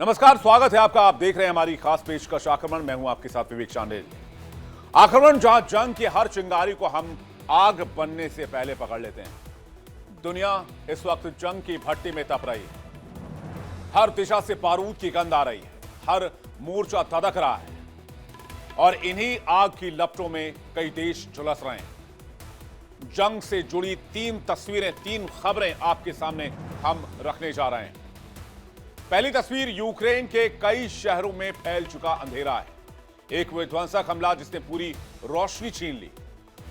नमस्कार, स्वागत है आपका। आप देख रहे हैं हमारी खास पेशकश आक्रमण। मैं हूं आपके साथ विवेक चांदेल। आक्रमण जहां जंग की हर चिंगारी को हम आग बनने से पहले पकड़ लेते हैं। दुनिया इस वक्त जंग की भट्टी में तप रही है। हर दिशा से बारूद की गंध आ रही है, हर मोर्चा धधक रहा है और इन्हीं आग की लपटों में कई देश झुलस रहे हैं। जंग से जुड़ी 3 तस्वीरें, 3 खबरें आपके सामने हम रखने जा रहे हैं। पहली तस्वीर, यूक्रेन के कई शहरों में फैल चुका अंधेरा है। एक विध्वंसक हमला जिसने पूरी रोशनी छीन ली।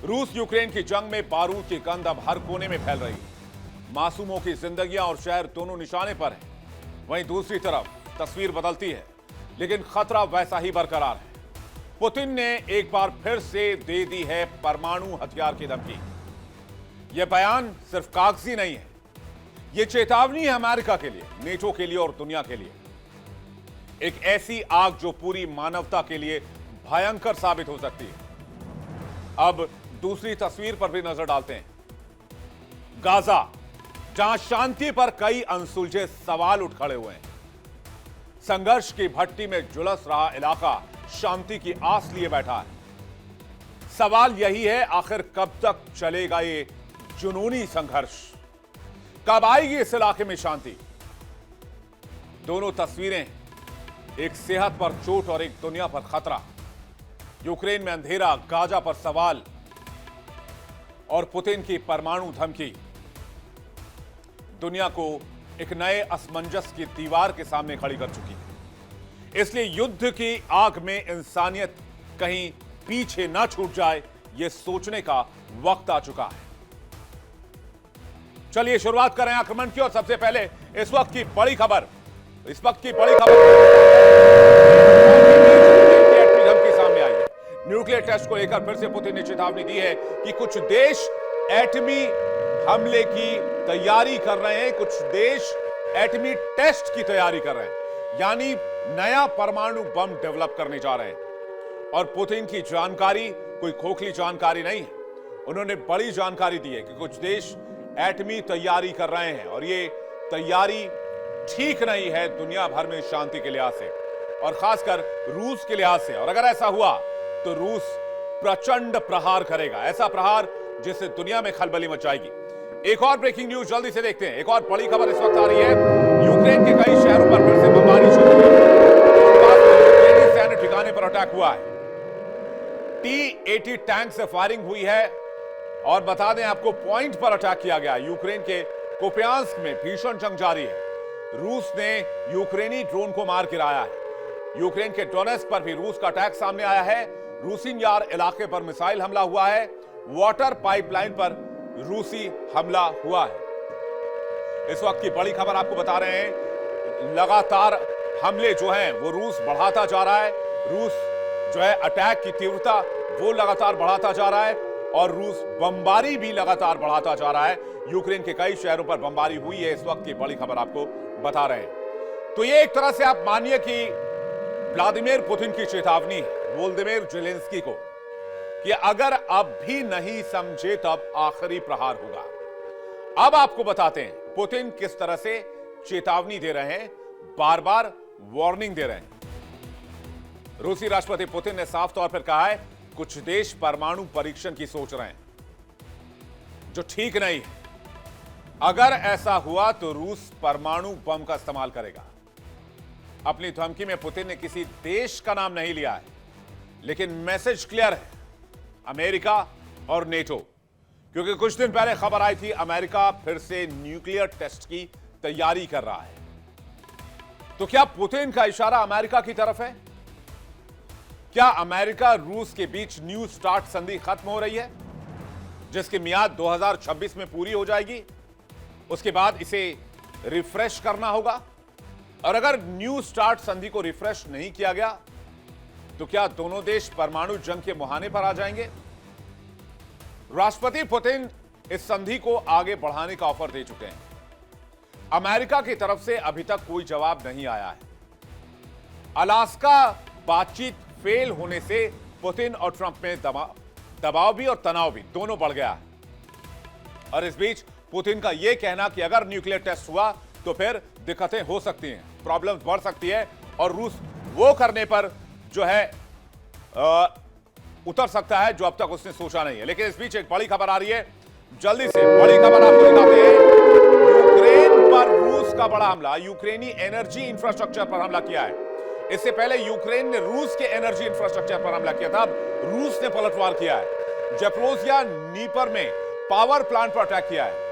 रूस यूक्रेन की जंग में बारूद की गंध अब हर कोने में फैल रही है। मासूमों की जिंदगियां और शहर दोनों निशाने पर हैं। वहीं दूसरी तरफ तस्वीर बदलती है, लेकिन खतरा वैसा ही बरकरार है। पुतिन ने एक बार फिर से दे दी है परमाणु हथियार की धमकी। यह बयान सिर्फ कागजी नहीं है, यह चेतावनी है अमेरिका के लिए, नेटो के लिए और दुनिया के लिए। एक ऐसी आग जो पूरी मानवता के लिए भयंकर साबित हो सकती है। अब दूसरी तस्वीर पर भी नजर डालते हैं। गाजा, जहां शांति पर कई अनसुलझे सवाल उठ खड़े हुए हैं। संघर्ष की भट्टी में झुलस रहा इलाका शांति की आस लिए बैठा है। सवाल यही है, आखिर कब तक चलेगा ये जुनूनी संघर्ष? कब आएगी इस इलाके में शांति? दोनों तस्वीरें, एक सेहत पर चोट और एक दुनिया पर खतरा। यूक्रेन में अंधेरा, गाजा पर सवाल और पुतिन की परमाणु धमकी दुनिया को एक नए असमंजस की दीवार के सामने खड़ी कर चुकी है। इसलिए युद्ध की आग में इंसानियत कहीं पीछे ना छूट जाए, यह सोचने का वक्त आ चुका है। चलिए शुरुआत करें आक्रमण की। और सबसे पहले इस वक्त की बड़ी खबर, धमकी सामने आई है। न्यूक्लियर टेस्ट को लेकर फिर से पुतिन ने चेतावनी दी है कि कुछ देश एटमी हमले की तैयारी कर रहे हैं, कुछ देश एटमी टेस्ट की तैयारी कर रहे हैं, यानी नया परमाणु बम डेवलप करने जा रहे हैं। और पुतिन की जानकारी कोई खोखली जानकारी नहीं है। उन्होंने बड़ी जानकारी दी है कि कुछ देश एटमी तैयारी कर रहे हैं और ये तैयारी ठीक नहीं है दुनिया भर में शांति के लिहाज से और खासकर रूस के लिहाज से। और अगर ऐसा हुआ तो रूस प्रचंड प्रहार करेगा, ऐसा प्रहार जिससे दुनिया में खलबली मच जाएगी। एक और ब्रेकिंग न्यूज जल्दी से देखते हैं। एक और बड़ी खबर इस वक्त आ रही है। यूक्रेन के कई शहरों पर फिर से बमबारी शुरू हुई है। यूक्रेनी सैन्य ठिकाने पर अटैक हुआ है। T-80 टैंक से फायरिंग हुई है और बता दें आपको, पॉइंट पर अटैक किया गया। यूक्रेन के कुपियांस्क में भीषण जंग जारी है। रूस ने यूक्रेनी ड्रोन को मार गिराया है। यूक्रेन के डोनेस्क पर भी रूस का अटैक सामने आया है। रूसिन यार इलाके पर मिसाइल हमला हुआ है। वाटर पाइपलाइन पर रूसी हमला हुआ है। इस वक्त की बड़ी खबर आपको बता रहे हैं। लगातार हमले जो हैं वो रूस बढ़ाता जा रहा है। रूस जो है अटैक की तीव्रता वो लगातार बढ़ाता जा रहा है और रूस बमबारी भी लगातार बढ़ाता जा रहा है। यूक्रेन के कई शहरों पर बमबारी हुई है। इस वक्त की बड़ी खबर आपको बता रहे हैं। तो ये एक तरह से आप मानिए कि व्लादिमीर पुतिन की चेतावनी है वोलोदिमीर ज़ेलेंस्की को कि अगर अब भी नहीं समझे तब आखिरी प्रहार होगा। अब आपको बताते हैं पुतिन किस तरह से चेतावनी दे रहे हैं, बार बार वार्निंग दे रहे हैं। रूसी राष्ट्रपति पुतिन ने साफ तौर पर कहा है कुछ देश परमाणु परीक्षण की सोच रहे हैं, जो ठीक नहीं है। अगर ऐसा हुआ तो रूस परमाणु बम का इस्तेमाल करेगा। अपनी धमकी में पुतिन ने किसी देश का नाम नहीं लिया है, लेकिन मैसेज क्लियर है, अमेरिका और नेटो। क्योंकि कुछ दिन पहले खबर आई थी अमेरिका फिर से न्यूक्लियर टेस्ट की तैयारी कर रहा है। तो क्या पुतिन का इशारा अमेरिका की तरफ है? क्या अमेरिका रूस के बीच न्यू स्टार्ट संधि खत्म हो रही है, जिसकी मियाद 2026 में पूरी हो जाएगी? उसके बाद इसे रिफ्रेश करना होगा। और अगर न्यू स्टार्ट संधि को रिफ्रेश नहीं किया गया तो क्या दोनों देश परमाणु जंग के मुहाने पर आ जाएंगे? राष्ट्रपति पुतिन इस संधि को आगे बढ़ाने का ऑफर दे चुके हैं। अमेरिका की तरफ से अभी तक कोई जवाब नहीं आया है। अलास्का बातचीत फेल होने से पुतिन और ट्रंप में दबाव भी और तनाव भी दोनों बढ़ गया है। और इस बीच पुतिन का यह कहना कि अगर न्यूक्लियर टेस्ट हुआ तो फिर दिक्कतें हो सकती हैं। प्रॉब्लम्स बढ़ सकती है और रूस वो करने पर जो है उतर सकता है जो अब तक उसने सोचा नहीं है। लेकिन इस बीच एक बड़ी खबर आ रही है, जल्दी से बड़ी खबर आपको दिखाते हैं। यूक्रेन पर रूस का बड़ा हमला, यूक्रेनी एनर्जी इंफ्रास्ट्रक्चर पर हमला किया है। इससे पहले यूक्रेन ने रूस के एनर्जी इंफ्रास्ट्रक्चर पर हमला किया था, अब रूस ने पलटवार किया है। ज़पोरिज़िया नीपर में पावर प्लांट पर अटैक किया है।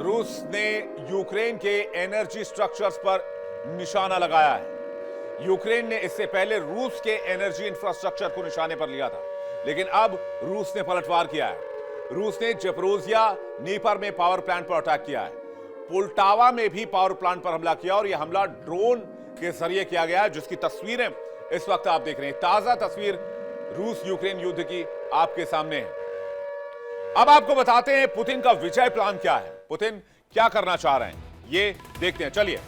रूस ने यूक्रेन के एनर्जी स्ट्रक्चर्स पर निशाना लगाया है। यूक्रेन ने इससे पहले रूस के एनर्जी इंफ्रास्ट्रक्चर को निशाने पर लिया था, लेकिन अब रूस ने पलटवार किया है। रूस ने ज़पोरिज़िया नीपर में पावर प्लांट पर अटैक किया है। पोल्टावा में भी पावर प्लांट पर हमला किया और यह हमला ड्रोन के जरिए किया गया है, जिसकी तस्वीरें इस वक्त आप देख रहे हैं। ताजा तस्वीर रूस यूक्रेन युद्ध की आपके सामने है। अब आपको बताते हैं पुतिन का विजय प्लान क्या है, पुतिन क्या करना चाह रहे हैं, ये देखते हैं। चलिए,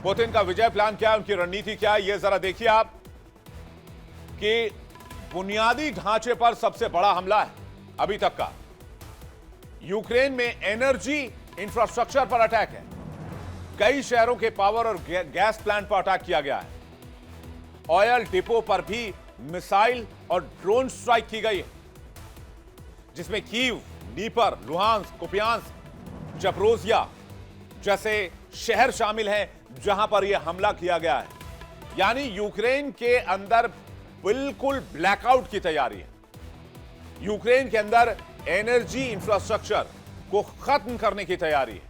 पुतिन का विजय प्लान क्या है, उनकी रणनीति क्या है, ये जरा देखिए आप कि बुनियादी ढांचे पर सबसे बड़ा हमला है अभी तक का। यूक्रेन में एनर्जी इंफ्रास्ट्रक्चर पर अटैक है, कई शहरों के पावर और गैस प्लांट पर अटैक किया गया है। ऑयल डिपो पर भी मिसाइल और ड्रोन स्ट्राइक की गई है, जिसमें Kyiv, Dnieper, Luhansk, Kupiansk, Zaporizhzhia जैसे शहर शामिल हैं जहां पर यह हमला किया गया है। यानी यूक्रेन के अंदर बिल्कुल ब्लैकआउट की तैयारी है। यूक्रेन के अंदर एनर्जी इंफ्रास्ट्रक्चर को खत्म करने की तैयारी है।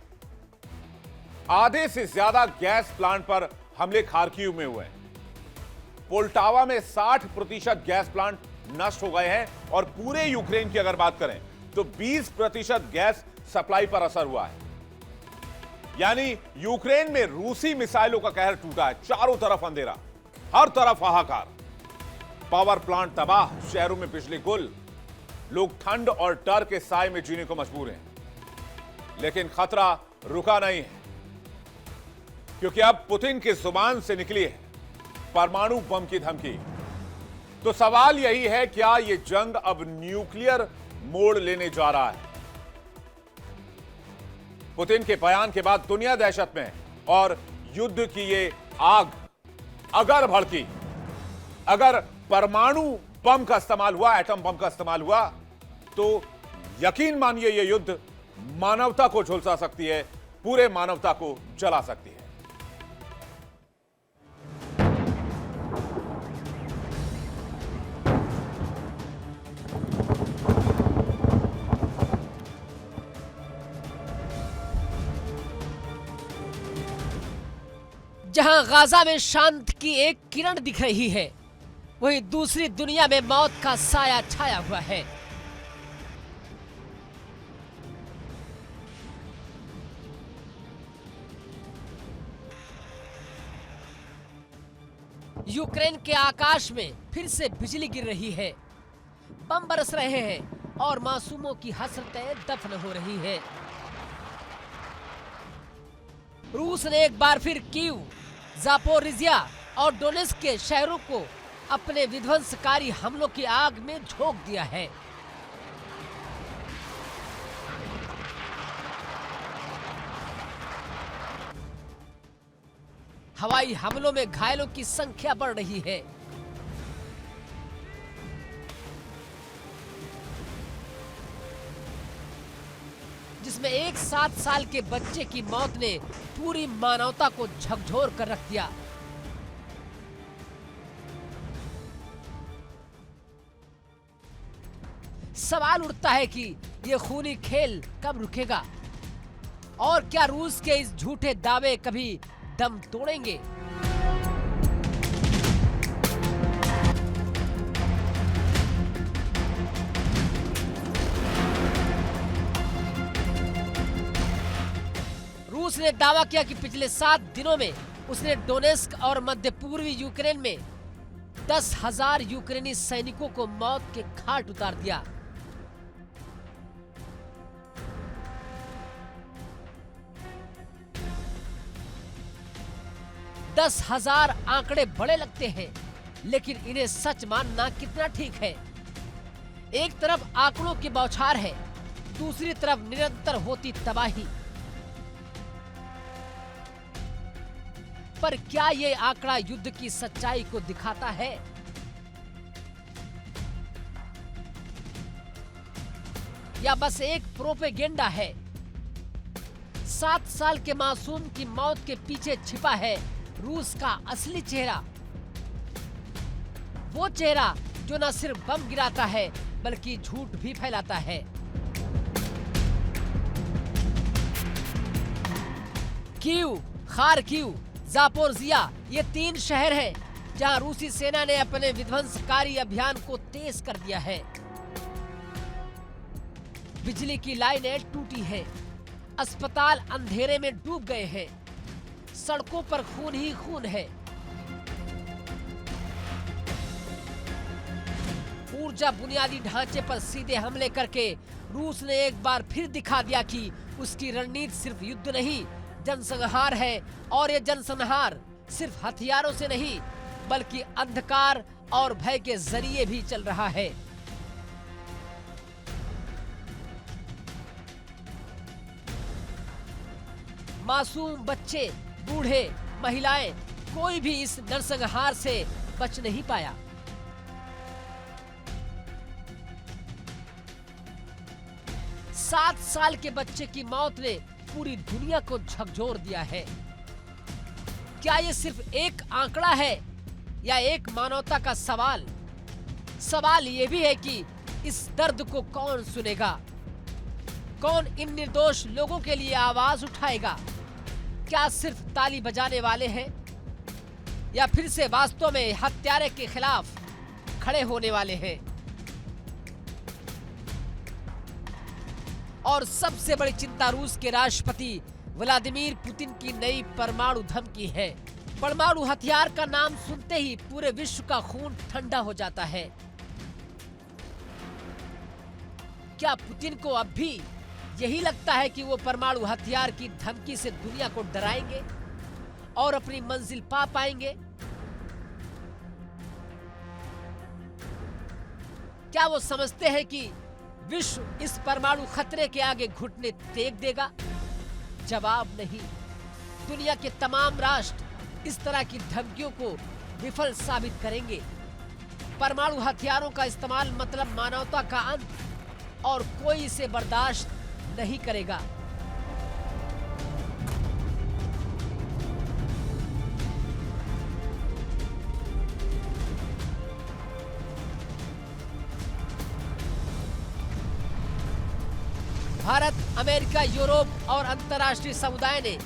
आधे से ज्यादा गैस प्लांट पर हमले खार्किव में हुए हैं। पोल्टावा में 60% गैस प्लांट नष्ट हो गए हैं और पूरे यूक्रेन की अगर बात करें तो 20% गैस सप्लाई पर असर हुआ है। यानी यूक्रेन में रूसी मिसाइलों का कहर टूटा है। चारों तरफ अंधेरा, हर तरफ हाहाकार, पावर प्लांट तबाह, शहरों में बिजली गुल, लोग ठंड और डर के साए में जीने को मजबूर हैं। लेकिन खतरा रुका नहीं है, क्योंकि अब पुतिन की जुबान से निकली है परमाणु बम की धमकी। तो सवाल यही है, क्या यह जंग अब न्यूक्लियर मोड़ लेने जा रहा है? पुतिन के बयान के बाद दुनिया दहशत में है और युद्ध की ये आग अगर भड़की, अगर परमाणु बम का इस्तेमाल हुआ, एटम बम का इस्तेमाल हुआ, तो यकीन मानिए ये युद्ध मानवता को झुलसा सकती है, पूरे मानवता को जला सकती है। जहां गाजा में शांत की एक किरण दिख रही है, वहीं दूसरी दुनिया में मौत का साया छाया हुआ है। यूक्रेन के आकाश में फिर से बिजली गिर रही है, बम बरस रहे हैं और मासूमों की हसरतें दफन हो रही है। रूस ने एक बार फिर कीव, ज़पोरिज़िया और डोनेत्स्क के शहरों को अपने विध्वंसकारी हमलों की आग में झोंक दिया है। हवाई हमलों में घायलों की संख्या बढ़ रही है। जिसमें एक 7 साल के बच्चे की मौत ने पूरी मानवता को झकझोर कर रख दिया। सवाल उठता है कि यह खूनी खेल कब रुकेगा और क्या रूस के इस झूठे दावे कभी दम तोड़ेंगे? रूस ने दावा किया कि पिछले 7 दिनों में उसने डोनेत्स्क और मध्य पूर्वी यूक्रेन में 10,000 यूक्रेनी सैनिकों को मौत के घाट उतार दिया। दस 10,000 आंकड़े बड़े लगते हैं, लेकिन इन्हें सच मानना कितना ठीक है? एक तरफ आंकड़ों की बौछार है, दूसरी तरफ निरंतर होती तबाही। पर क्या ये आंकड़ा युद्ध की सच्चाई को दिखाता है? या बस एक प्रोपेगेंडा है? 7 साल के मासूम की मौत के पीछे छिपा है रूस का असली चेहरा, वो चेहरा जो न सिर्फ बम गिराता है बल्कि झूठ भी फैलाता है। कीव, खार्किव, जापोरिजिया ये 3 शहर हैं जहां रूसी सेना ने अपने विध्वंसकारी अभियान को तेज कर दिया है। बिजली की लाइनें टूटी हैं, अस्पताल अंधेरे में डूब गए हैं, सड़कों पर खून ही खून है। ऊर्जा बुनियादी ढांचे पर सीधे हमले करके रूस ने एक बार फिर दिखा दिया कि उसकी रणनीति सिर्फ युद्ध नहीं, जनसंहार है। और ये जनसंहार सिर्फ हथियारों से नहीं बल्कि अंधकार और भय के जरिए भी चल रहा है। मासूम बच्चे, बूढ़े, महिलाएं, कोई भी इस नरसंहार से बच नहीं पाया। सात साल के बच्चे की मौत ने पूरी दुनिया को झकझोर दिया है। क्या ये सिर्फ एक आंकड़ा है या एक मानवता का सवाल? सवाल ये भी है कि इस दर्द को कौन सुनेगा? कौन इन निर्दोष लोगों के लिए आवाज उठाएगा? क्या सिर्फ ताली बजाने वाले हैं या फिर से वास्तव में हत्यारे के खिलाफ खड़े होने वाले हैं? और सबसे बड़ी चिंता रूस के राष्ट्रपति व्लादिमीर पुतिन की नई परमाणु धमकी है। परमाणु हथियार का नाम सुनते ही पूरे विश्व का खून ठंडा हो जाता है। क्या पुतिन को अब भी यही लगता है कि वो परमाणु हथियार की धमकी से दुनिया को डराएंगे और अपनी मंजिल पा पाएंगे? क्या वो समझते हैं कि विश्व इस परमाणु खतरे के आगे घुटने टेक देगा? जवाब नहीं। दुनिया के तमाम राष्ट्र इस तरह की धमकियों को विफल साबित करेंगे। परमाणु हथियारों का इस्तेमाल मतलब मानवता का अंत, और कोई इसे बर्दाश्त नहीं करेगा। भारत, अमेरिका, यूरोप और अंतर्राष्ट्रीय समुदाय ने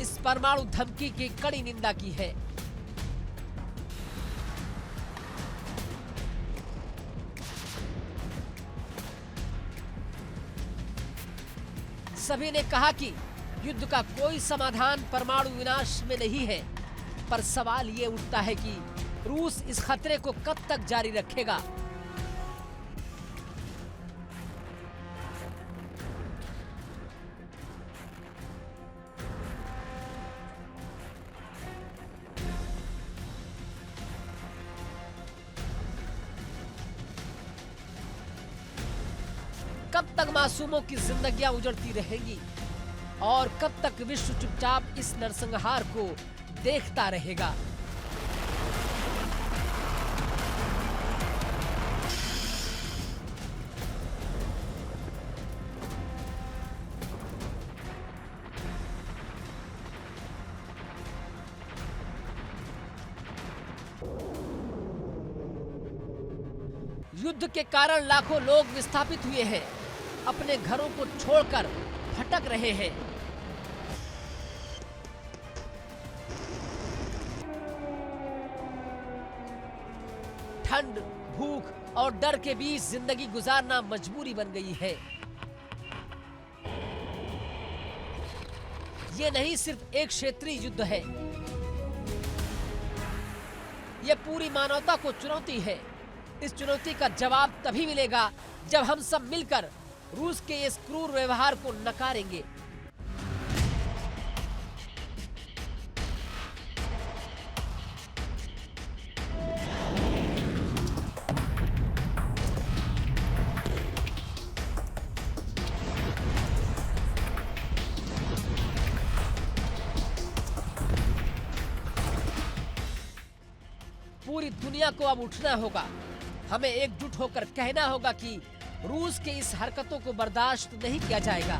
इस परमाणु धमकी की कड़ी निंदा की है। सभी ने कहा कि युद्ध का कोई समाधान परमाणु विनाश में नहीं है, पर सवाल ये उठता है कि रूस इस खतरे को कब तक जारी रखेगा? कब तक मासूमों की जिंदगियां उजड़ती रहेंगी और कब तक विश्व चुपचाप इस नरसंहार को देखता रहेगा? युद्ध के कारण लाखों लोग विस्थापित हुए हैं, अपने घरों को छोड़कर भटक रहे हैं। ठंड, भूख और डर के बीच जिंदगी गुजारना मजबूरी बन गई है। ये नहीं सिर्फ एक क्षेत्रीय युद्ध है, यह पूरी मानवता को चुनौती है। इस चुनौती का जवाब तभी मिलेगा जब हम सब मिलकर रूस के इस क्रूर व्यवहार को नकारेंगे। दुनिया को अब उठना होगा। हमें एकजुट होकर कहना होगा कि रूस के इस हरकतों को बर्दाश्त नहीं किया जाएगा।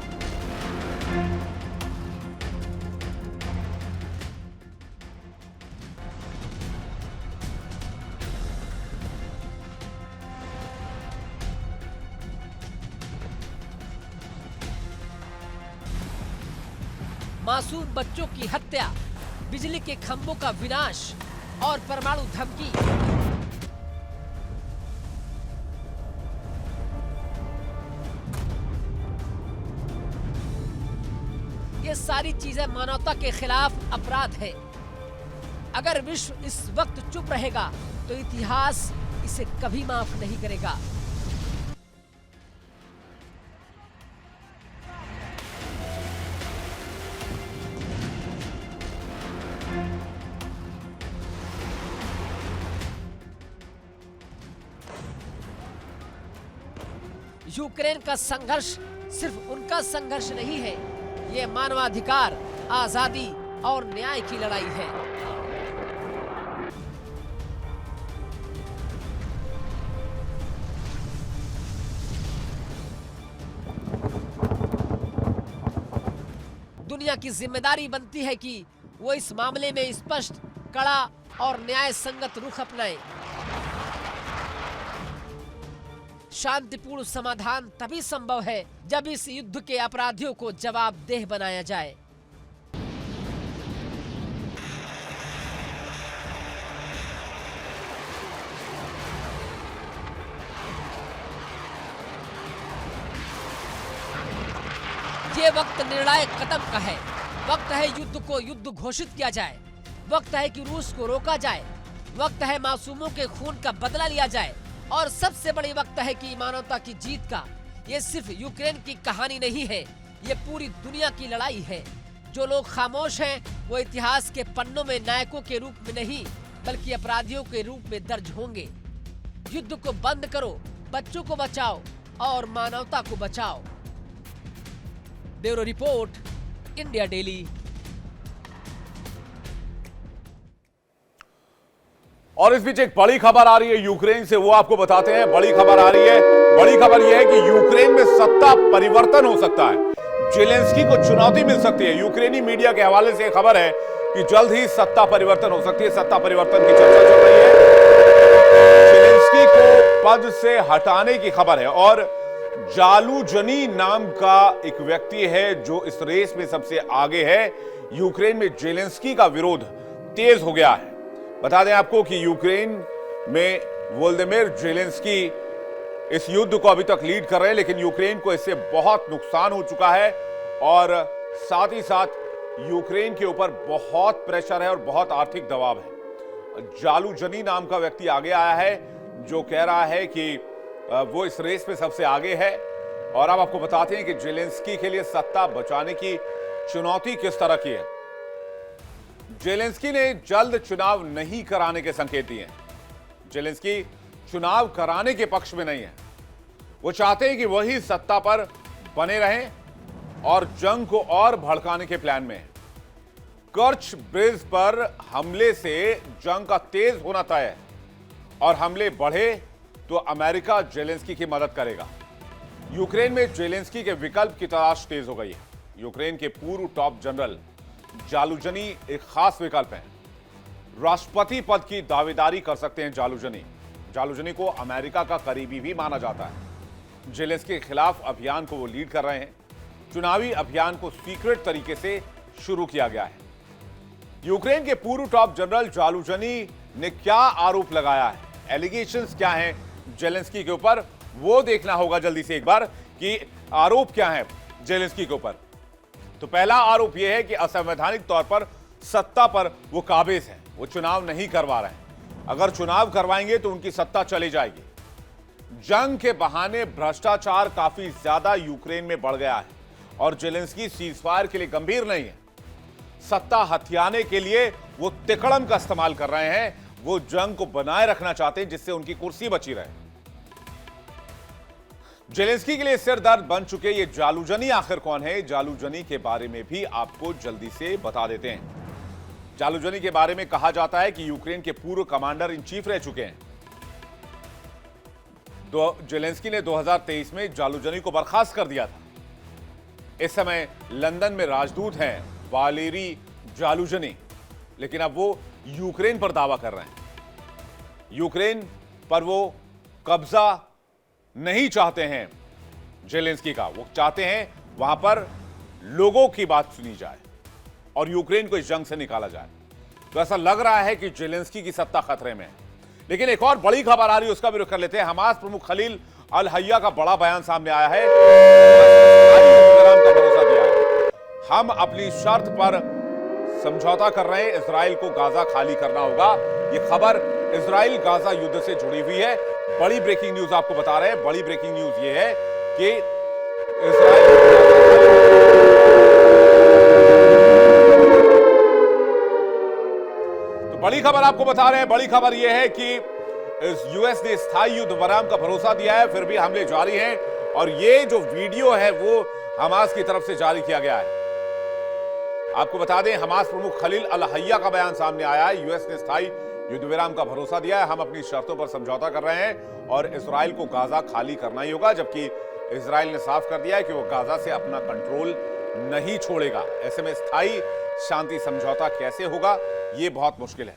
मासूम बच्चों की हत्या, बिजली के खंभों का विनाश और परमाणु धमकी, ये सारी चीजें मानवता के खिलाफ अपराध है। अगर विश्व इस वक्त चुप रहेगा तो इतिहास इसे कभी माफ नहीं करेगा। यूक्रेन का संघर्ष सिर्फ उनका संघर्ष नहीं है, ये मानवाधिकार, आजादी और न्याय की लड़ाई है। दुनिया की जिम्मेदारी बनती है कि वो इस मामले में स्पष्ट, कड़ा और न्याय संगत रुख अपनाए। शांतिपूर्ण समाधान तभी संभव है जब इस युद्ध के अपराधियों को जवाबदेह बनाया जाए। ये वक्त निर्णायक कदम का है। वक्त है युद्ध को युद्ध घोषित किया जाए। वक्त है कि रूस को रोका जाए। वक्त है मासूमों के खून का बदला लिया जाए। और सबसे बड़ी वक्त है कि मानवता की जीत का। ये सिर्फ यूक्रेन की कहानी नहीं है, ये पूरी दुनिया की लड़ाई है। जो लोग खामोश हैं वो इतिहास के पन्नों में नायकों के रूप में नहीं बल्कि अपराधियों के रूप में दर्ज होंगे। युद्ध को बंद करो, बच्चों को बचाओ और मानवता को बचाओ। Bureau report, India daily. और इस बीच एक बड़ी खबर आ रही है यूक्रेन से, वो आपको बताते हैं। बड़ी खबर आ रही है। बड़ी खबर यह है कि यूक्रेन में सत्ता परिवर्तन हो सकता है। जेलेंस्की को चुनौती मिल सकती है। यूक्रेनी मीडिया के हवाले से खबर है कि जल्द ही सत्ता परिवर्तन हो सकती है। सत्ता परिवर्तन की चर्चा चल रही है। जेलेंस्की को पद से हटाने की खबर है और जालूजनी नाम का एक व्यक्ति है जो इस रेस में सबसे आगे है। यूक्रेन में जेलेंस्की का विरोध तेज हो गया है। बता दें आपको कि यूक्रेन में वोलोदिमीर जेलेंस्की इस युद्ध को अभी तक लीड कर रहे हैं, लेकिन यूक्रेन को इससे बहुत नुकसान हो चुका है और साथ ही साथ यूक्रेन के ऊपर बहुत प्रेशर है और बहुत आर्थिक दबाव है। जालूजनी नाम का व्यक्ति आगे आया है जो कह रहा है कि वो इस रेस में सबसे आगे है। और अब आपको बताते हैं कि जेलेंस्की के लिए सत्ता बचाने की चुनौती किस तरह की है। जेलेंस्की ने जल्द चुनाव नहीं कराने के संकेत दिए हैं। जेलेंस्की चुनाव कराने के पक्ष में नहीं है। वो चाहते हैं कि वही सत्ता पर बने रहें और जंग को और भड़काने के प्लान में है। कर्च ब्रिज पर हमले से जंग का तेज होना तय है और हमले बढ़े तो अमेरिका जेलेंस्की की मदद करेगा। यूक्रेन में जेलेंस्की के विकल्प की तलाश तेज हो गई है। यूक्रेन के पूर्व टॉप जनरल जालूजनी एक खास विकल्प है। राष्ट्रपति पद की दावेदारी कर सकते हैं जालूजनी। जालूजनी को अमेरिका का करीबी भी माना जाता है। जेलेंस्की के खिलाफ अभियान को वो लीड कर रहे हैं। चुनावी अभियान को सीक्रेट तरीके से शुरू किया गया है। यूक्रेन के पूर्व टॉप जनरल जालूजनी ने क्या आरोप लगाया है, एलिगेशंस क्या हैं जेलेंस्की के ऊपर, वो देखना होगा जल्दी से एक बार कि आरोप क्या है जेलेंस्की के ऊपर। तो पहला आरोप यह है कि असंवैधानिक तौर पर सत्ता पर वो काबिज हैं, वो चुनाव नहीं करवा रहे हैं। अगर चुनाव करवाएंगे तो उनकी सत्ता चली जाएगी। जंग के बहाने भ्रष्टाचार काफी ज्यादा यूक्रेन में बढ़ गया है और जेलेंस्की सीजफायर के लिए गंभीर नहीं है। सत्ता हथियाने के लिए वो तिकड़म का इस्तेमाल कर रहे हैं। वो जंग को बनाए रखना चाहते हैं जिससे उनकी कुर्सी बची रहे। जेलेंस्की के लिए सिरदर्द बन चुके ये जालूजनी आखिर कौन है, जालूजनी के बारे में भी आपको जल्दी से बता देते हैं। जालुजनी के बारे में कहा जाता है कि यूक्रेन के पूर्व कमांडर इन चीफ रह चुके हैं। जेलेंस्की ने 2023 में जालुजनी को बर्खास्त कर दिया था। इस समय लंदन में राजदूत हैं वालेरी जालुजनी, लेकिन अब वो यूक्रेन पर दावा कर रहे हैं। यूक्रेन पर वो कब्जा नहीं चाहते हैं जेलेंस्की का, वो चाहते हैं वहां पर लोगों की बात सुनी जाए और यूक्रेन को इस जंग से निकाला जाए। तो ऐसा लग रहा है कि जेलेंस्की की सत्ता खतरे में है। लेकिन एक और बड़ी खबर आ रही है, उसका भी रुख कर लेते हैं। हमास प्रमुख खलील अल हय्या का बड़ा बयान सामने आया है। का भरोसा दिया है, हम अपनी शर्त पर समझौता कर रहे हैं, इजराइल को गाजा खाली करना होगा। यह खबर इजराइल गाजा युद्ध से जुड़ी हुई है। बड़ी ब्रेकिंग न्यूज आपको बता रहे हैं। बड़ी ब्रेकिंग न्यूज यह है कि इजराइल बड़ी खबर आपको बता रहे हैं। बड़ी खबर यह है कि यूएस ने स्थायी युद्ध विराम का भरोसा दिया है, फिर भी हमले जारी हैं। और ये जो वीडियो है वो हमास की तरफ से जारी किया गया है। आपको बता दें, हमास प्रमुख खलील अल हय्या का बयान सामने आया है। यूएस ने स्थायी युद्ध विराम का भरोसा दिया है, हम अपनी शर्तों पर समझौता कर रहे हैं और इजराइल को गाजा खाली करना ही होगा। जबकि इजराइल ने साफ कर दिया है कि वो गाजा से अपना कंट्रोल नहीं छोड़ेगा। ऐसे में स्थायी शांति समझौता कैसे होगा, यह बहुत मुश्किल है।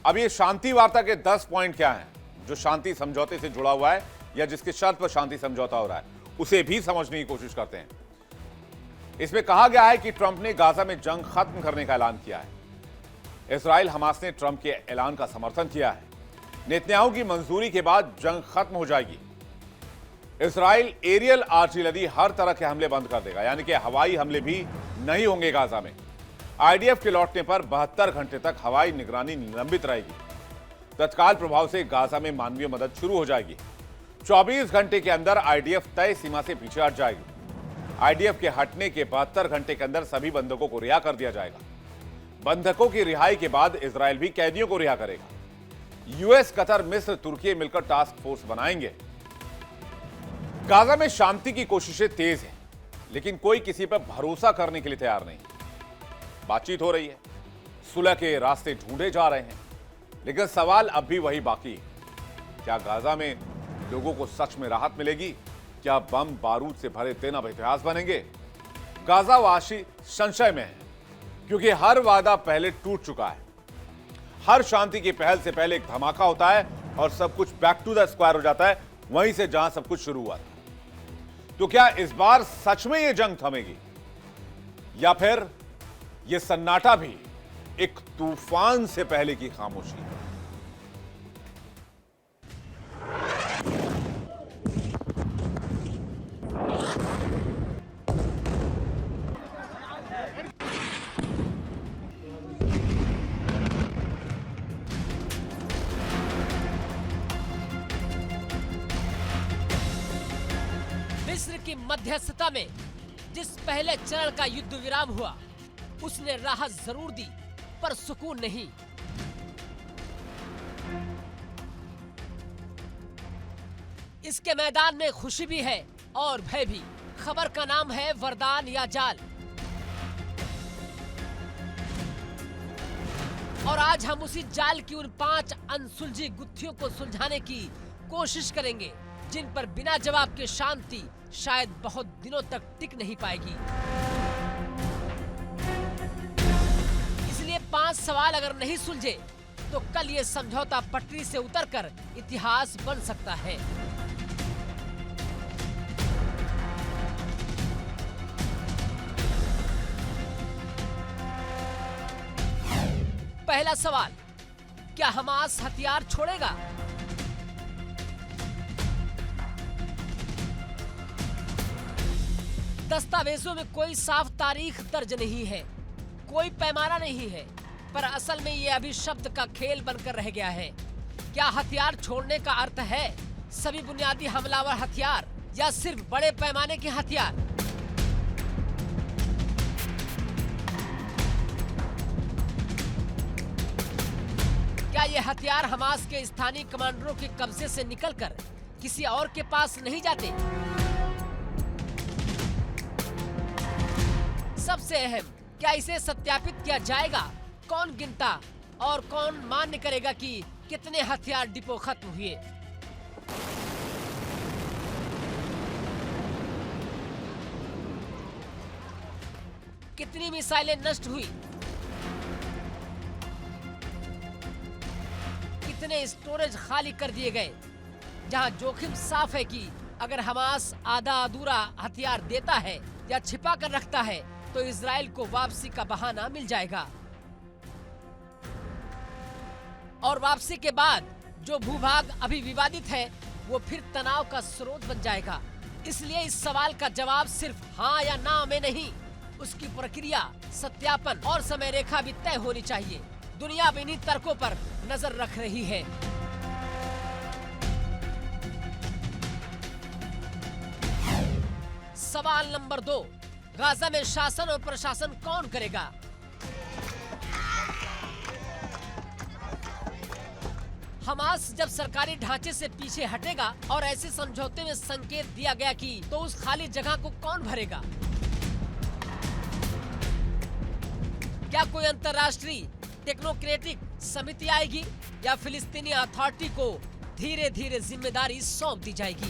अब ये शांति वार्ता के 10 पॉइंट क्या हैं जो शांति समझौते से जुड़ा हुआ है या जिसके शर्त पर शांति समझौता हो रहा है, उसे भी समझने की कोशिश करते हैं। इसमें कहा गया है कि ट्रंप ने गाजा में जंग खत्म करने का ऐलान किया है। इजराइल हमास ने ट्रंप के ऐलान का समर्थन किया है। नेतन्याहू की मंजूरी के बाद जंग खत्म हो जाएगी। इजराइल एरियल आर्टिलरी हर तरह के हमले बंद कर देगा, यानी कि हवाई हमले भी नहीं होंगे गाजा में। आईडीएफ के लौटने पर 72 घंटे तक हवाई निगरानी निलंबित रहेगी। तत्काल प्रभाव से गाजा में मानवीय मदद शुरू हो जाएगी। 24 घंटे के अंदर आईडीएफ तय सीमा से पीछे हट जाएगी। आईडीएफ के हटने के 72 घंटे के अंदर सभी बंधकों को रिहा कर दिया जाएगा। बंधकों की रिहाई के बाद इजराइल भी कैदियों को रिहा करेगा। यूएस, कतर, मिस्र, तुर्की मिलकर टास्क फोर्स बनाएंगे। गाजा में शांति की कोशिशें तेज हैं, लेकिन कोई किसी पर भरोसा करने के लिए तैयार नहीं। बातचीत हो रही है, सुलह के रास्ते ढूंढे जा रहे हैं, लेकिन सवाल अब भी वही बाकी है। क्या गाजा में लोगों को सच में राहत मिलेगी? क्या बम बारूद से भरे दिन अब इतिहास बनेंगे? गाजावासी संशय में है, क्योंकि हर वादा पहले टूट चुका है। हर शांति की पहल से पहले एक धमाका होता है और सब कुछ बैक टू द स्क्वायर हो जाता है, वहीं से जहां सब कुछ शुरू हुआ था। तो क्या इस बार सच में यह जंग थमेगी या फिर यह सन्नाटा भी एक तूफान से पहले की खामोशी? मिस्र की मध्यस्थता में जिस पहले चरण का युद्ध विराम हुआ, उसने राहत जरूर दी, पर सुकून नहीं। इसके मैदान में खुशी भी है और भय भी। खबर का नाम है वरदान या जाल। और आज हम उसी जाल की उन 5 अनसुलझी गुत्थियों को सुलझाने की कोशिश करेंगे, जिन पर बिना जवाब के शांति शायद बहुत दिनों तक टिक नहीं पाएगी। इसलिए 5 सवाल अगर नहीं सुलझे तो कल ये समझौता पटरी से उतरकर इतिहास बन सकता है। पहला सवाल, क्या हमास हथियार छोड़ेगा? दस्तावेजों में कोई साफ तारीख दर्ज नहीं है, कोई पैमाना नहीं है, पर असल में ये अभी शब्द का खेल बनकर रह गया है। क्या हथियार छोड़ने का अर्थ है सभी बुनियादी हमलावर हथियार या सिर्फ बड़े पैमाने के हथियार? क्या ये हथियार हमास के स्थानीय कमांडरों के कब्जे से निकलकर किसी और के पास नहीं जाते? सबसे अहम, क्या इसे सत्यापित किया जाएगा कौन गिनता और कौन मान्य करेगा कि कितने हथियार डिपो खत्म हुए? कितनी मिसाइलें नष्ट हुई? कितने स्टोरेज खाली कर दिए गए? जहां जोखिम साफ है कि अगर हमास आधा अधूरा हथियार देता है या छिपा कर रखता है तो इजराइल को वापसी का बहाना मिल जाएगा, और वापसी के बाद जो भूभाग अभी विवादित है वो फिर तनाव का स्रोत बन जाएगा। इसलिए इस सवाल का जवाब सिर्फ हाँ या ना में नहीं, उसकी प्रक्रिया, सत्यापन और समय रेखा भी तय होनी चाहिए। दुनिया अब इन्हीं तर्कों पर नजर रख रही है। सवाल नंबर 2, गाजा में शासन और प्रशासन कौन करेगा? हमास जब सरकारी ढांचे से पीछे हटेगा और ऐसे समझौते में संकेत दिया गया कि तो उस खाली जगह को कौन भरेगा? क्या कोई अंतर्राष्ट्रीय टेक्नोक्रेटिक समिति आएगी या फिलिस्तीनी अथॉरिटी को धीरे धीरे जिम्मेदारी सौंप दी जाएगी,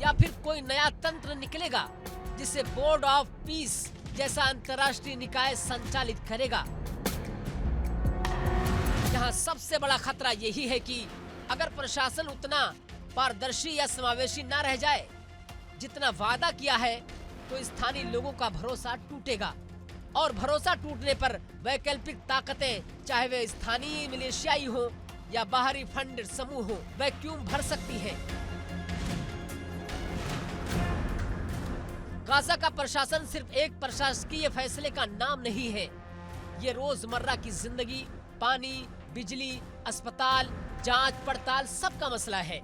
या फिर कोई नया तंत्र निकलेगा जिसे बोर्ड ऑफ पीस जैसा अंतर्राष्ट्रीय निकाय संचालित करेगा? यहाँ सबसे बड़ा खतरा यही है कि अगर प्रशासन उतना पारदर्शी या समावेशी न रह जाए जितना वादा किया है तो स्थानीय लोगों का भरोसा टूटेगा, और भरोसा टूटने पर वैकल्पिक ताकतें, चाहे वे स्थानीय मिलिशियाई हो या बाहरी फंड समूह हो, वैक्यूम भर सकती है। गाजा का प्रशासन सिर्फ एक प्रशासकीय फैसले का नाम नहीं है, ये रोजमर्रा की जिंदगी, पानी, बिजली, अस्पताल, जांच पड़ताल सबका मसला है।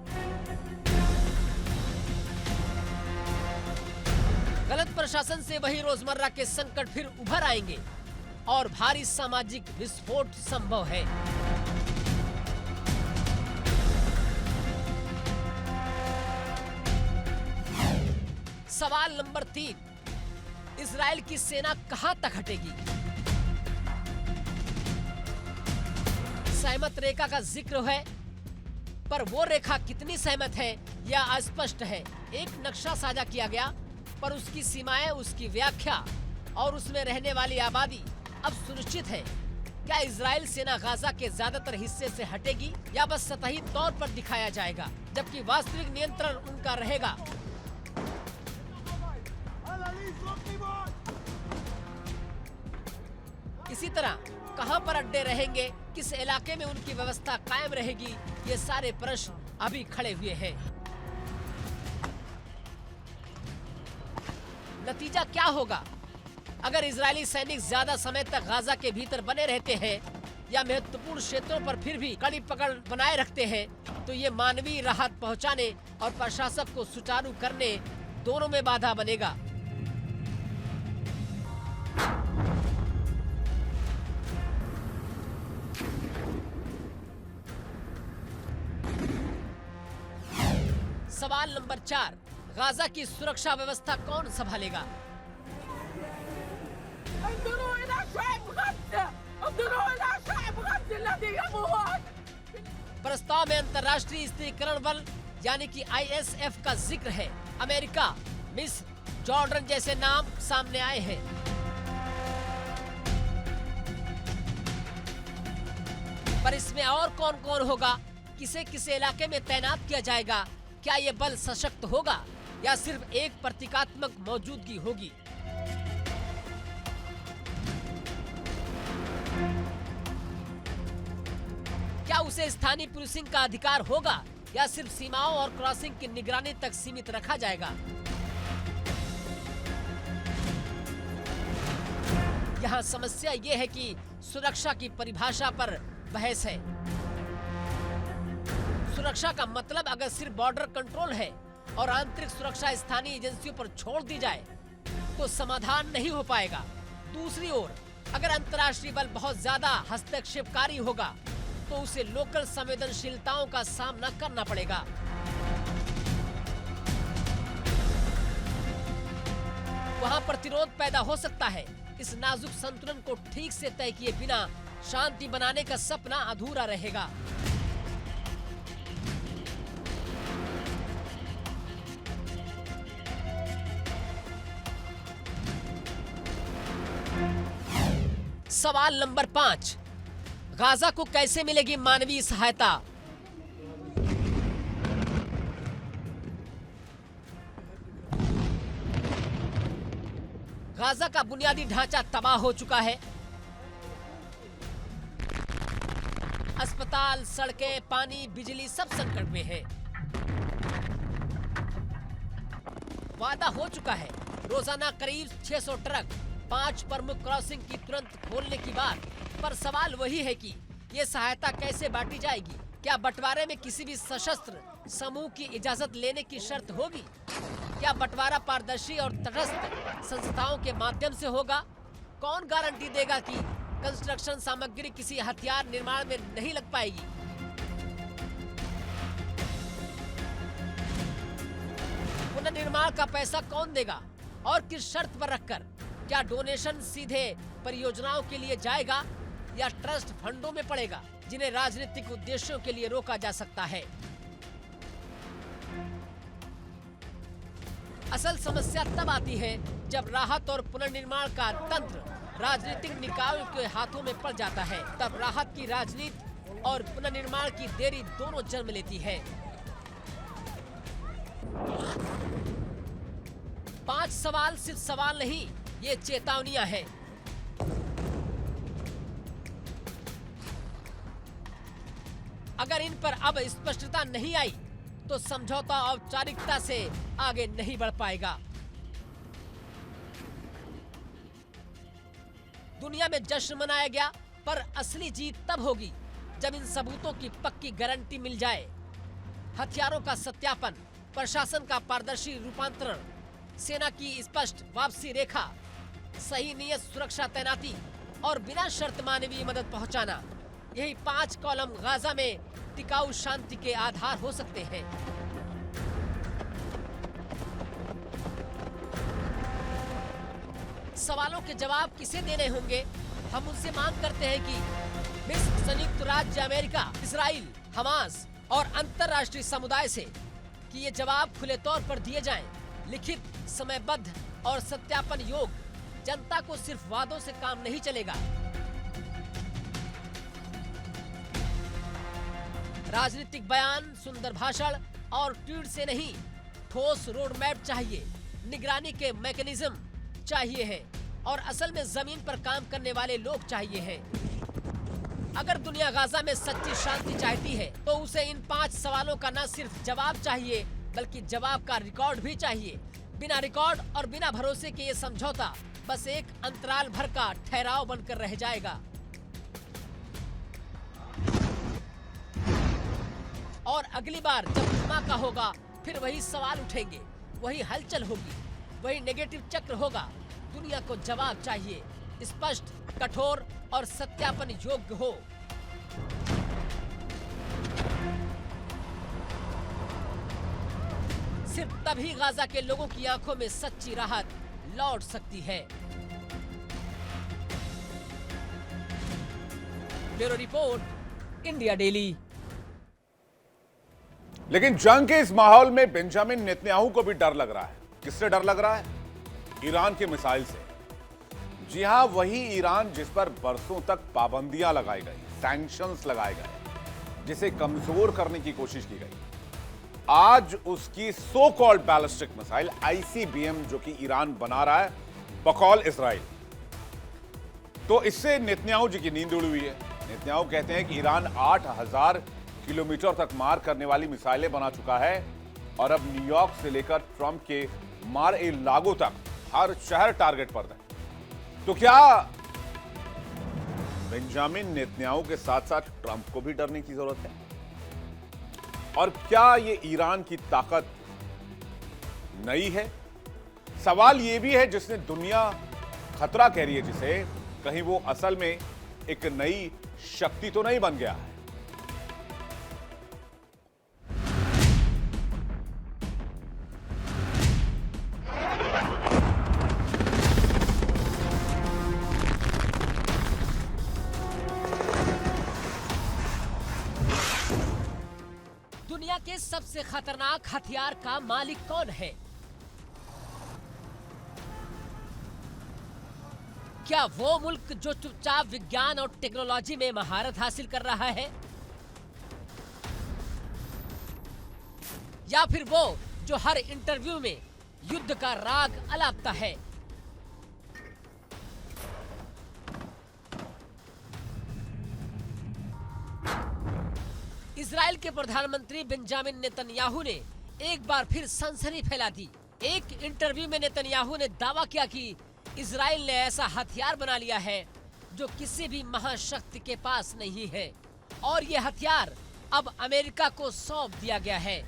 गलत प्रशासन से वही रोजमर्रा के संकट फिर उभर आएंगे और भारी सामाजिक विस्फोट संभव है। सवाल नंबर 3, इजराइल की सेना कहां तक हटेगी? सहमत रेखा का जिक्र है, पर वो रेखा कितनी सहमत है या अस्पष्ट है। एक नक्शा साझा किया गया, पर उसकी सीमाएं, उसकी व्याख्या और उसमें रहने वाली आबादी अब सुनिश्चित है। क्या इजराइल सेना गाजा के ज्यादातर हिस्से से हटेगी या बस सतही तौर पर दिखाया जाएगा, जबकि वास्तविक नियंत्रण उनका रहेगा? इसी तरह कहां पर अड्डे रहेंगे, किस इलाके में उनकी व्यवस्था कायम रहेगी, ये सारे प्रश्न अभी खड़े हुए हैं। नतीजा क्या होगा अगर इजरायली सैनिक ज्यादा समय तक गाजा के भीतर बने रहते हैं या महत्वपूर्ण क्षेत्रों पर फिर भी कड़ी पकड़ बनाए रखते हैं? तो ये मानवीय राहत पहुंचाने और प्रशासन को सुचारू करने दोनों में बाधा बनेगा। सवाल नंबर 4, गाजा की सुरक्षा व्यवस्था कौन संभालेगा? प्रस्ताव में अंतर्राष्ट्रीय स्थिरीकरण बल यानी कि ISF का जिक्र है। अमेरिका, मिस्र, जॉर्डन जैसे नाम सामने आए हैं। पर इसमें और कौन कौन होगा? किसे किस इलाके में तैनात किया जाएगा? क्या ये बल सशक्त होगा या सिर्फ एक प्रतीकात्मक मौजूदगी होगी? क्या उसे स्थानीय पुलिसिंग का अधिकार होगा या सिर्फ सीमाओं और क्रॉसिंग की निगरानी तक सीमित रखा जाएगा? यहाँ समस्या ये है कि सुरक्षा की परिभाषा पर बहस है। सुरक्षा का मतलब अगर सिर्फ बॉर्डर कंट्रोल है और आंतरिक सुरक्षा स्थानीय एजेंसियों पर छोड़ दी जाए तो समाधान नहीं हो पाएगा। दूसरी ओर अगर अंतर्राष्ट्रीय बल बहुत ज्यादा हस्तक्षेपकारी होगा तो उसे लोकल संवेदनशीलताओं का सामना करना पड़ेगा। वहां प्रतिरोध पैदा हो सकता है। इस नाजुक संतुलन को ठीक से तय किए बिना शांति बनाने का सपना अधूरा रहेगा। सवाल नंबर 5, गाजा को कैसे मिलेगी मानवीय सहायता? गाजा का बुनियादी ढांचा तबाह हो चुका है। अस्पताल, सड़कें, पानी, बिजली सब संकट में है। वादा हो चुका है रोजाना करीब 600 ट्रक 5 प्रमुख क्रॉसिंग की तुरंत खोलने की बात, पर सवाल वही है कि ये सहायता कैसे बांटी जाएगी? क्या बंटवारे में किसी भी सशस्त्र समूह की इजाजत लेने की शर्त होगी? क्या बंटवारा पारदर्शी और तटस्थ संस्थाओं के माध्यम से होगा? कौन गारंटी देगा कि कंस्ट्रक्शन सामग्री किसी हथियार निर्माण में नहीं लग पाएगी? पुनर्निर्माण का पैसा कौन देगा और किस शर्त पर रखकर? क्या डोनेशन सीधे परियोजनाओं के लिए जाएगा या ट्रस्ट फंडों में पड़ेगा, जिन्हें राजनीतिक उद्देश्यों के लिए रोका जा सकता है? असल समस्या तब आती है जब राहत और पुनर्निर्माण का तंत्र राजनीतिक निकायों के हाथों में पड़ जाता है। तब राहत की राजनीति और पुनर्निर्माण की देरी दोनों जन्म लेती है। 5 सवाल सिर्फ सवाल नहीं, ये चेतावनियां हैं। अगर इन पर अब स्पष्टता नहीं आई तो समझौता औपचारिकता से आगे नहीं बढ़ पाएगा। दुनिया में जश्न मनाया गया, पर असली जीत तब होगी जब इन सबूतों की पक्की गारंटी मिल जाए। हथियारों का सत्यापन, प्रशासन का पारदर्शी रूपांतरण, सेना की स्पष्ट वापसी रेखा, सही नियत सुरक्षा तैनाती और बिना शर्त मानवीय मदद पहुंचाना, यही 5 कॉलम गाजा में टिकाऊ शांति के आधार हो सकते हैं। सवालों के जवाब किसे देने होंगे? हम उनसे मांग करते हैं कि मिस्र, संयुक्त राज्य अमेरिका, इजराइल, हमास और अंतर्राष्ट्रीय समुदाय से कि ये जवाब खुले तौर पर दिए जाएं, लिखित, समयबद्ध और सत्यापन योग्य। जनता को सिर्फ वादों से काम नहीं चलेगा। राजनीतिक बयान, सुंदर भाषण और ट्वीट से नहीं, ठोस रोड मैप चाहिए, निगरानी के मैकेनिज्म चाहिए है और असल में जमीन पर काम करने वाले लोग चाहिए हैं। अगर दुनिया गाजा में सच्ची शांति चाहती है तो उसे इन 5 सवालों का न सिर्फ जवाब चाहिए बल्कि जवाब का रिकॉर्ड भी चाहिए। बिना रिकॉर्ड और बिना भरोसे के ये समझौता बस एक अंतराल भर का ठहराव बनकर रह जाएगा। और अगली बार जब धमाका होगा फिर वही सवाल उठेंगे, वही हलचल होगी, वही नेगेटिव चक्र होगा। दुनिया को जवाब चाहिए, स्पष्ट, कठोर और सत्यापन योग्य हो। सिर्फ तभी गाजा के लोगों की आंखों में सच्ची राहत लौट सकती है। Bureau report, India daily. लेकिन जंग के इस माहौल में बेंजामिन नेतन्याहू को भी डर लग रहा है। किससे डर लग रहा है? ईरान के मिसाइल से। जी हां, वही ईरान जिस पर बरसों तक पाबंदियां लगाई गई, सैंक्शंस लगाए गए, जिसे कमजोर करने की कोशिश की गई। आज उसकी so called ballistic missile ICBM जो कि ईरान बना रहा है बकौल इजराइल, तो इससे नेतन्याहू जी की नींद उड़ी हुई है। नेतन्याहू कहते हैं कि ईरान 8000 किलोमीटर तक मार करने वाली मिसाइलें बना चुका है और अब न्यूयॉर्क से लेकर ट्रंप के मार ए लागो तक हर शहर टारगेट पर है। तो क्या बेंजामिन नेतन्याहू के साथ साथ ट्रंप को भी डरने की जरूरत है? और क्या ये ईरान की ताकत नई है? सवाल यह भी है जिसने दुनिया खतरा कह रही है, जिसे कहीं वो असल में एक नई शक्ति तो नहीं बन गया है। के सबसे खतरनाक हथियार का मालिक कौन है? क्या वो मुल्क जो चुपचाप विज्ञान और टेक्नोलॉजी में महारत हासिल कर रहा है, या फिर वो जो हर इंटरव्यू में युद्ध का राग अलापता है? इजराइल के प्रधानमंत्री बेंजामिन नेतन्याहू ने एक बार फिर सनसनी फैला दी। एक इंटरव्यू में नेतन्याहू ने दावा किया कि इजराइल ने ऐसा हथियार बना लिया है जो किसी भी महाशक्ति के पास नहीं है और ये हथियार अब अमेरिका को सौंप दिया गया है।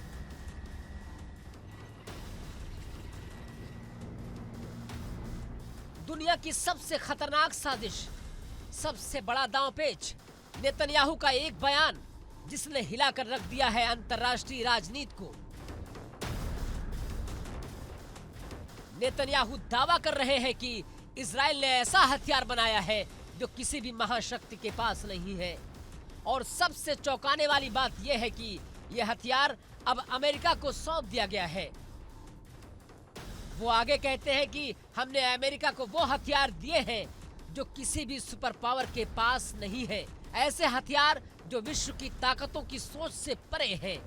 दुनिया की सबसे खतरनाक साजिश, सबसे बड़ा दांवपेच, नेतन्याहू का एक बयान जिसने हिलाकर रख दिया है अंतर्राष्ट्रीय राजनीति को। नेतन्याहू दावा कर रहे हैं कि इजराइल ने ऐसा हथियार बनाया है जो किसी भी महाशक्ति के पास नहीं है और सबसे चौंकाने वाली बात यह है कि यह हथियार अब अमेरिका को सौंप दिया गया है। वो आगे कहते हैं कि हमने अमेरिका को वो हथियार दिए हैं जो किसी भी सुपर पावर के पास नहीं है, ऐसे हथियार जो विश्व की ताकतों की सोच से परे हैं।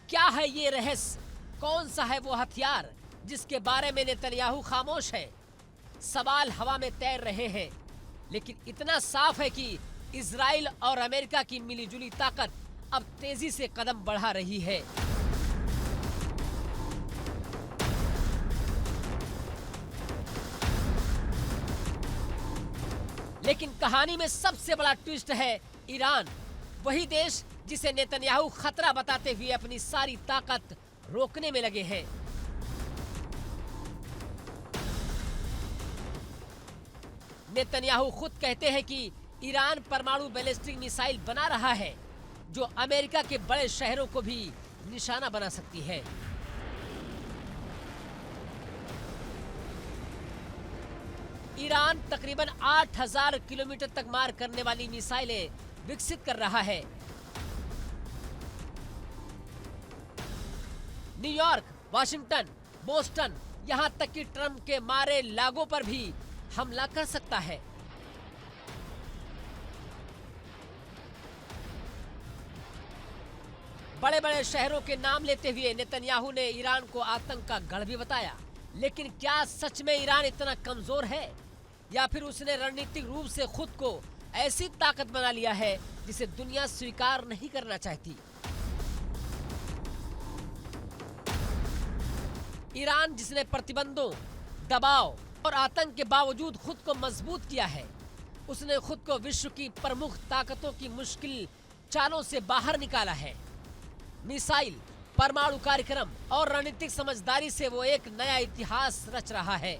क्या है ये रहस्य? कौन सा है वो हथियार जिसके बारे में नेतन्याहू खामोश है? सवाल हवा में तैर रहे हैं, लेकिन इतना साफ है कि इजराइल और अमेरिका की मिलीजुली ताकत अब तेजी से कदम बढ़ा रही है। लेकिन कहानी में सबसे बड़ा ट्विस्ट है ईरान, वही देश जिसे नेतन्याहू खतरा बताते हुए अपनी सारी ताकत रोकने में लगे हैं। नेतन्याहू खुद कहते हैं कि ईरान परमाणु बैलिस्टिक मिसाइल बना रहा है जो अमेरिका के बड़े शहरों को भी निशाना बना सकती है। ईरान तकरीबन 8000 किलोमीटर तक मार करने वाली मिसाइलें विकसित कर रहा है। न्यूयॉर्क, वाशिंगटन, बोस्टन, यहां तक कि ट्रंप के मारे लागो पर भी हमला कर सकता है। बड़े बड़े शहरों के नाम लेते हुए नेतन्याहू ने ईरान को आतंक का गढ़ भी बताया। लेकिन क्या सच में ईरान इतना कमजोर है या फिर उसने रणनीतिक रूप से खुद को ऐसी ताकत बना लिया है जिसे दुनिया स्वीकार नहीं करना चाहती? ईरान जिसने प्रतिबंधों, दबाव और आतंक के बावजूद खुद को मजबूत किया है, उसने खुद को विश्व की प्रमुख ताकतों की मुश्किल चालों से बाहर निकाला है। मिसाइल, परमाणु कार्यक्रम और रणनीतिक समझदारी से वो एक नया इतिहास रच रहा है।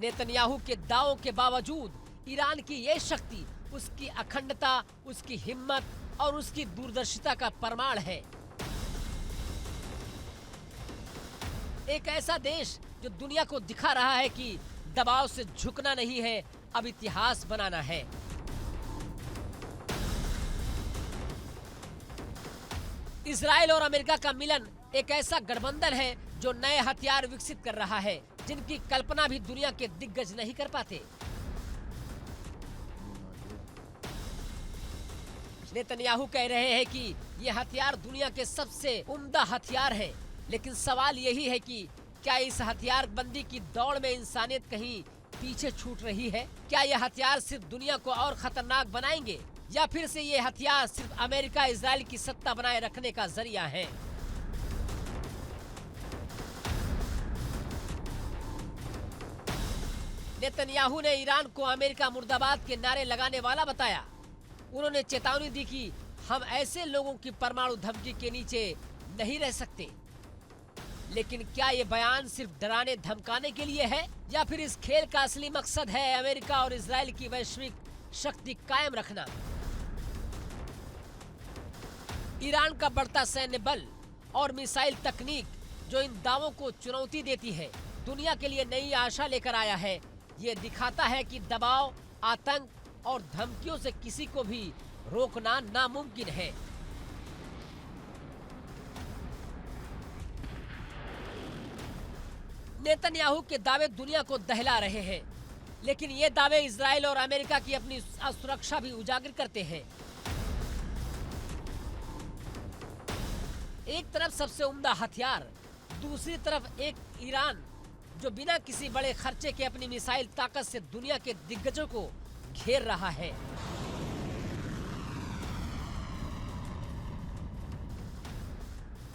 नेतन्याहू के दावों के बावजूद ईरान की ये शक्ति उसकी अखंडता, उसकी हिम्मत और उसकी दूरदर्शिता का प्रमाण है। एक ऐसा देश जो दुनिया को दिखा रहा है कि दबाव से झुकना नहीं है, अब इतिहास बनाना है। इजराइल और अमेरिका का मिलन एक ऐसा गठबंधन है जो नए हथियार विकसित कर रहा है जिनकी कल्पना भी दुनिया के दिग्गज नहीं कर पाते। नेतन्याहू कह रहे हैं कि यह हथियार दुनिया के सबसे उम्दा हथियार है, लेकिन सवाल यही है कि क्या इस हथियार बंदी की दौड़ में इंसानियत कहीं पीछे छूट रही है? क्या यह हथियार सिर्फ दुनिया को और खतरनाक बनाएंगे या फिर से ये हथियार सिर्फ अमेरिका इजराइल की सत्ता बनाए रखने का जरिया है? नेतन्याहू ने ईरान को अमेरिका मुर्दाबाद के नारे लगाने वाला बताया। उन्होंने चेतावनी दी कि हम ऐसे लोगों की परमाणु धमकी के नीचे नहीं रह सकते। लेकिन क्या ये बयान सिर्फ डराने धमकाने के लिए है या फिर इस खेल का असली मकसद है अमेरिका और इजराइल की वैश्विक शक्ति कायम रखना? ईरान का बढ़ता सैन्य बल और मिसाइल तकनीक जो इन दावों को चुनौती देती है, दुनिया के लिए नई आशा लेकर आया है। ये दिखाता है कि दबाव, आतंक और धमकियों से किसी को भी रोकना नामुमकिन है। नेतन्याहू के दावे दुनिया को दहला रहे हैं, लेकिन ये दावे इजराइल और अमेरिका की अपनी असुरक्षा भी उजागर करते हैं। एक तरफ सबसे उम्दा हथियार, दूसरी तरफ एक ईरान जो बिना किसी बड़े खर्चे के अपनी मिसाइल ताकत से दुनिया के दिग्गजों को घेर रहा है।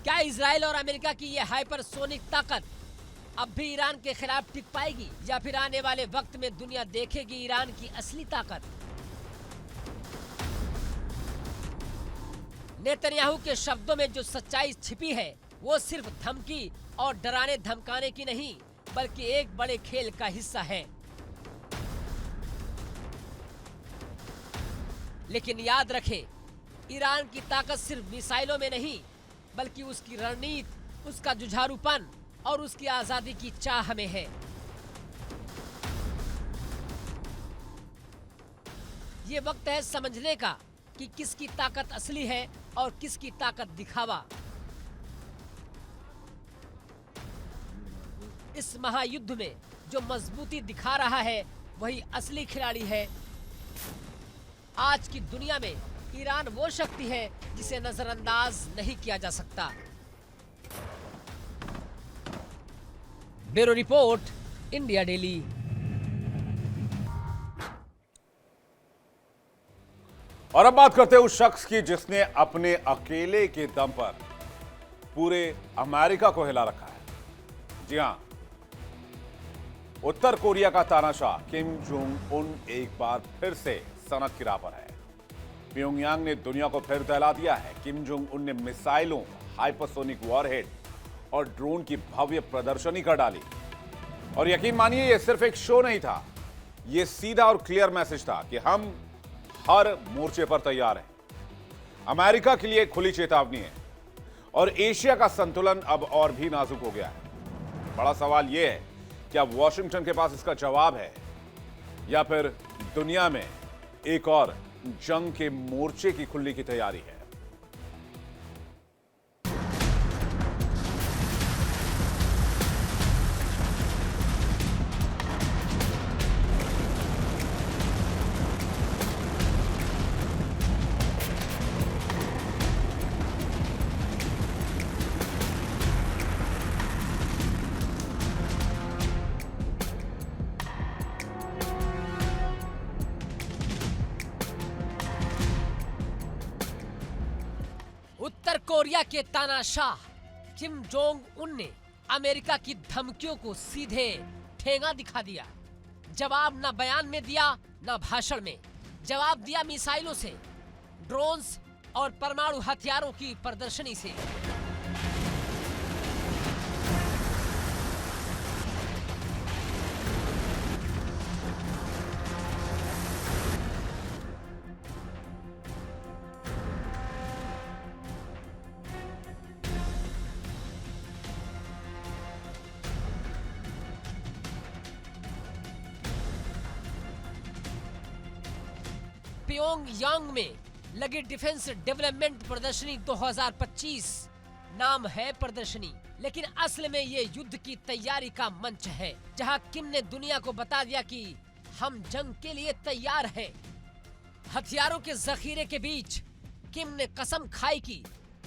क्या इजराइल और अमेरिका की यह हाइपरसोनिक ताकत अब भी ईरान के खिलाफ टिक पाएगी, या फिर आने वाले वक्त में दुनिया देखेगी ईरान की असली ताकत? नेतन्याहू के शब्दों में जो सच्चाई छिपी है वो सिर्फ धमकी और डराने धमकाने की नहीं, बल्कि एक बड़े खेल का हिस्सा है। लेकिन याद रखें, ईरान की ताकत सिर्फ मिसाइलों में नहीं, बल्कि उसकी रणनीति, उसका जुझारूपन और उसकी आजादी की चाह में है। ये वक्त है समझने का कि किसकी ताकत असली है और किसकी ताकत दिखावा। इस महायुद्ध में जो मजबूती दिखा रहा है वही असली खिलाड़ी है। आज की दुनिया में ईरान वो शक्ति है जिसे नजरअंदाज नहीं किया जा सकता। Bureau report, India daily. और अब बात करते हैं उस शख्स की जिसने अपने अकेले के दम पर पूरे अमेरिका को हिला रखा है। जी हां, उत्तर कोरिया का तानाशाह किम जोंग उन एक बार फिर से सनक की राह पर है। प्योंगयांग ने दुनिया को फिर दहला दिया है। किम जोंग उन ने मिसाइलों, हाइपरसोनिक वॉरहेड और ड्रोन की भव्य प्रदर्शनी कर डाली। और यकीन मानिए, यह सिर्फ एक शो नहीं था, यह सीधा और क्लियर मैसेज था कि हम हर मोर्चे पर तैयार हैं। अमेरिका के लिए खुली चेतावनी है और एशिया का संतुलन अब और भी नाजुक हो गया है। बड़ा सवाल यह है कि अब वॉशिंगटन के पास इसका जवाब है या फिर दुनिया में एक और जंग के मोर्चे की खुलने की तैयारी है। उत्तर कोरिया के तानाशाह किम जोंग उन ने अमेरिका की धमकियों को सीधे ठेंगा दिखा दिया। जवाब न बयान में दिया, न भाषण में। जवाब दिया मिसाइलों से, ड्रोन्स और परमाणु हथियारों की प्रदर्शनी से। प्योंगयांग में लगी डिफेंस डेवलपमेंट प्रदर्शनी 2025 नाम है प्रदर्शनी, लेकिन असल में ये युद्ध की तैयारी का मंच है, जहां किम ने दुनिया को बता दिया कि हम जंग के लिए तैयार हैं। हथियारों के जखीरे के बीच किम ने कसम खाई कि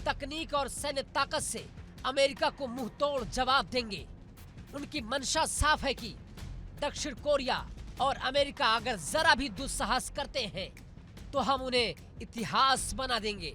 तकनीक और सैन्य ताकत से अमेरिका को मुंहतोड़ जवाब देंगे। उनकी मंशा साफ है कि दक्षिण कोरिया और अमेरिका अगर जरा भी दुस्साहस करते हैं तो हम उन्हें इतिहास बना देंगे।